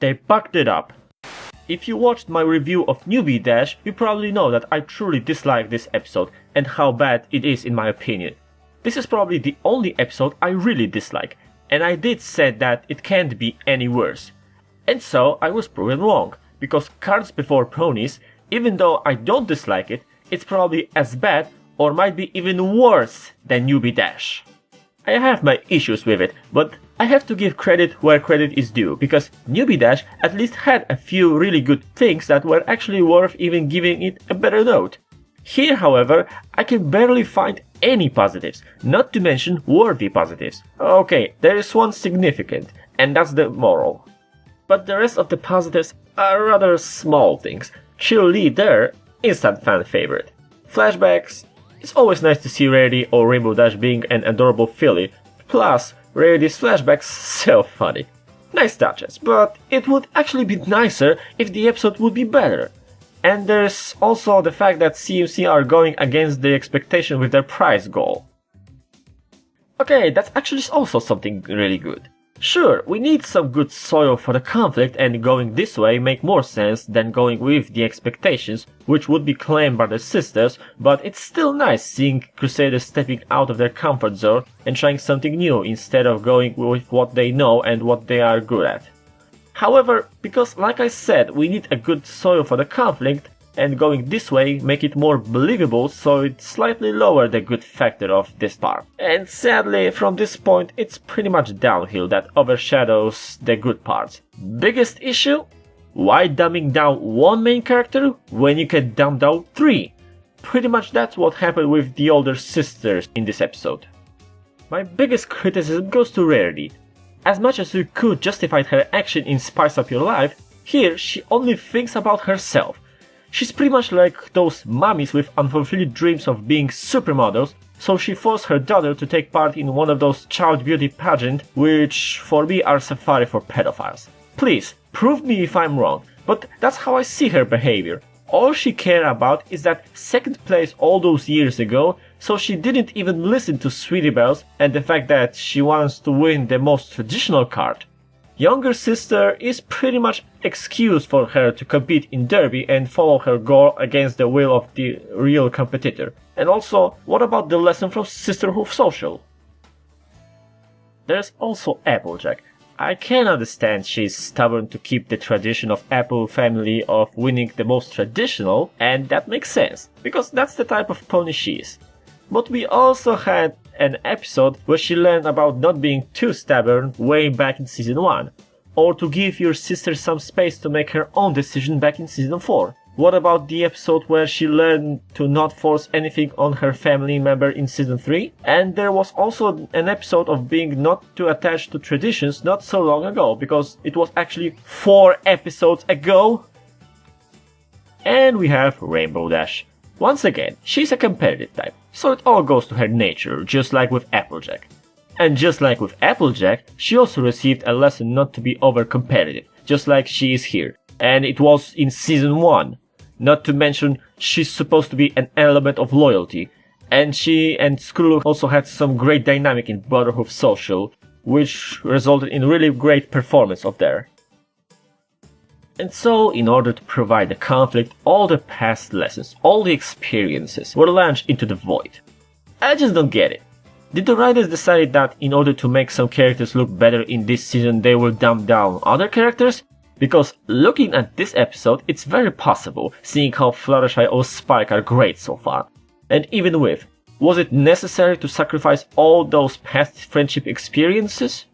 They bugged it up. If you watched my review of Newbie Dash, you probably know that I truly dislike this episode and how bad it is in my opinion. This is probably the only episode I really dislike, and I did say that it can't be any worse. And so I was proven wrong, because Cards Before Ponies, even though I don't dislike it, it's probably as bad or might be even worse than Newbie Dash. I have my issues with it, but I have to give credit where credit is due, because Newbie Dash at least had a few really good things that were actually worth even giving it a better note. Here, however, I can barely find any positives, not to mention worthy positives. Okay, there is one significant, and that's the moral. But the rest of the positives are rather small things. Chill Lee there, instant fan favorite. Flashbacks, it's always nice to see Rarity or Rainbow Dash being an adorable filly, plus Rarity's flashbacks so funny. Nice touches, but it would actually be nicer if the episode would be better. And there's also the fact that CMC are going against the expectation with their prize goal. Okay, that's actually also something really good. Sure, we need some good soil for the conflict, and going this way make more sense than going with the expectations, which would be claimed by the sisters, but it's still nice seeing Crusaders stepping out of their comfort zone and trying something new instead of going with what they know and what they are good at. However, because like I said, we need a good soil for the conflict, and going this way make it more believable, so it slightly lower the good factor of this part. And sadly, from this point it's pretty much downhill that overshadows the good parts. Biggest issue? Why dumbing down one main character when you can dumb down 3? Pretty much that's what happened with the older sisters in this episode. My biggest criticism goes to Rarity. As much as you could justify her action in Spice Up Your Life, here she only thinks about herself. She's pretty much like those mummies with unfulfilled dreams of being supermodels, so she forced her daughter to take part in one of those child beauty pageants, which for me are safari for pedophiles. Please, prove me if I'm wrong, but that's how I see her behavior. All she cared about is that second place all those years ago, so she didn't even listen to Sweetie Bells and the fact that she wants to win the most traditional card. Younger sister is pretty much excuse for her to compete in Derby and follow her goal against the will of the real competitor. And also, what about the lesson from Sisterhood Social? There's also Applejack. I can understand she's stubborn to keep the tradition of Apple family of winning the most traditional, and that makes sense, because that's the type of pony she is. But we also had an episode where she learned about not being too stubborn way back in season 1, or to give your sister some space to make her own decision back in season 4. What about the episode where she learned to not force anything on her family member in season 3? And there was also an episode of being not too attached to traditions not so long ago, because it was actually 4 episodes ago. And we have Rainbow Dash. Once again, she's a competitive type, so it all goes to her nature, just like with Applejack. And just like with Applejack, she also received a lesson not to be over-competitive, just like she is here. And it was in season 1. Not to mention, she's supposed to be an element of loyalty. And she and Skrull also had some great dynamic in Brotherhood Social, which resulted in really great performance of theirs. And so, in order to provide the conflict, all the past lessons, all the experiences were launched into the void. I just don't get it. Did the writers decide that in order to make some characters look better in this season they will dumb down other characters? Because looking at this episode, it's very possible, seeing how Fluttershy or Spike are great so far. And even with, was it necessary to sacrifice all those past friendship experiences?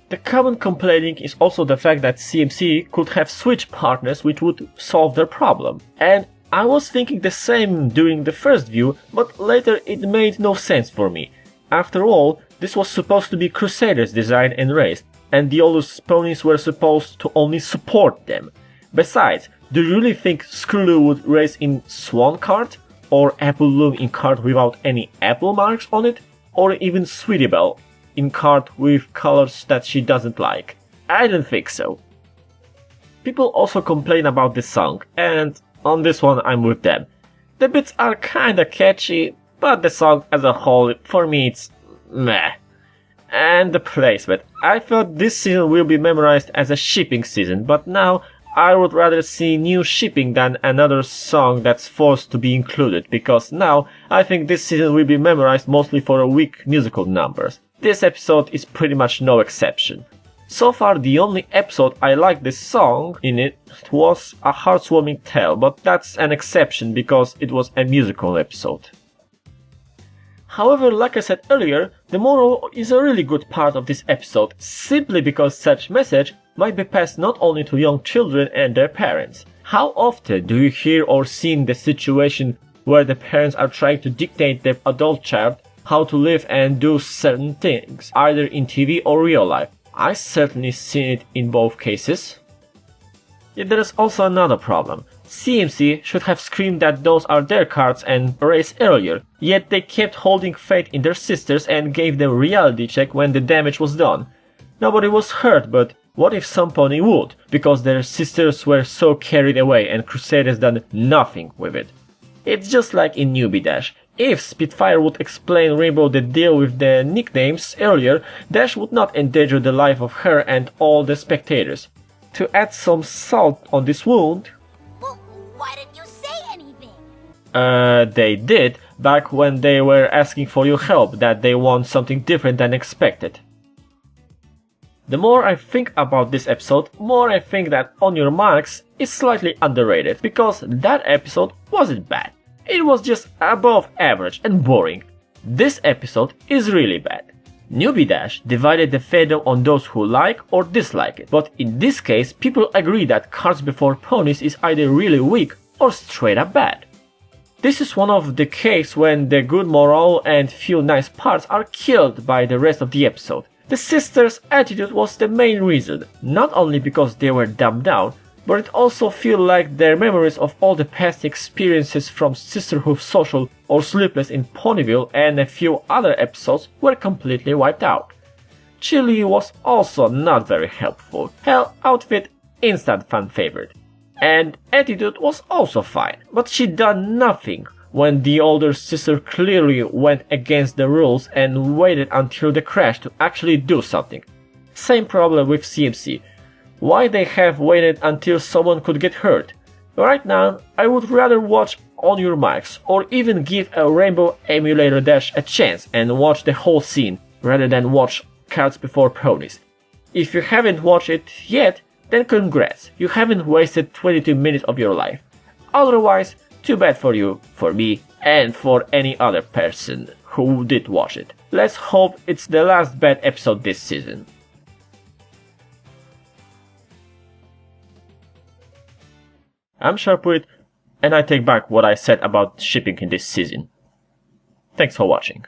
The common complaining is also the fact that CMC could have switched partners which would solve their problem. And I was thinking the same during the first view, but later it made no sense for me. After all, this was supposed to be Crusaders' design and race, and the oldest ponies were supposed to only support them. Besides, do you really think Skrull would race in Swan card? Or Apple Loom in card without any apple marks on it? Or even Sweetie Belle in card with colors that she doesn't like? I don't think so. People also complain about this song, and on this one I'm with them. The bits are kinda catchy, but the song as a whole, for me it's meh. And And the placement. I thought this season will be memorized as a shipping season, but now I would rather see new shipping than another song that's forced to be included, because now I think this season will be memorized mostly for weak musical numbers. This episode is pretty much no exception. So far, the only episode I liked this song in it was A Heartwarming Tale, but that's an exception because it was a musical episode. However, like I said earlier, the moral is a really good part of this episode, simply because such message might be passed not only to young children and their parents. How often do you hear or see the situation where the parents are trying to dictate their adult child how to live and do certain things, either in TV or real life? I certainly seen it in both cases. Yet there is also another problem. CMC should have screamed that those are their cards and erased earlier, yet they kept holding faith in their sisters and gave them reality check when the damage was done. Nobody was hurt, but what if some pony would, because their sisters were so carried away and Crusaders done nothing with it? It's just like in Newbie Dash. If Spitfire would explain Rainbow the deal with the nicknames earlier, Dash would not endanger the life of her and all the spectators. To add some salt on this wound... Well, why didn't you say anything? They did, back when they were asking for your help, that they want something different than expected. The more I think about this episode, more I think that On Your Marks is slightly underrated, because that episode wasn't bad. It was just above average and boring. This episode is really bad. Newbie Dash divided the fandom on those who like or dislike it, but in this case people agree that Cards Before Ponies is either really weak or straight up bad. This is one of the cases when the good moral and few nice parts are killed by the rest of the episode. The sisters' attitude was the main reason, not only because they were dumbed down, but it also feels like their memories of all the past experiences from Sisterhood Social or Sleepless in Ponyville and a few other episodes were completely wiped out. Chili was also not very helpful. Her outfit, instant fan favorite. And attitude was also fine, but she done nothing when the older sister clearly went against the rules and waited until the crash to actually do something. Same problem with CMC. Why they have waited until someone could get hurt? Right now, I would rather watch On Your Marks or even give a Rainbow Emulator Dash a chance and watch the whole scene rather than watch Cards Before Ponies. If you haven't watched it yet, then congrats, you haven't wasted 22 minutes of your life. Otherwise, too bad for you, for me, and for any other person who did watch it. Let's hope it's the last bad episode this season. I'm Sharpwit, and I take back what I said about shipping in this season. Thanks for watching.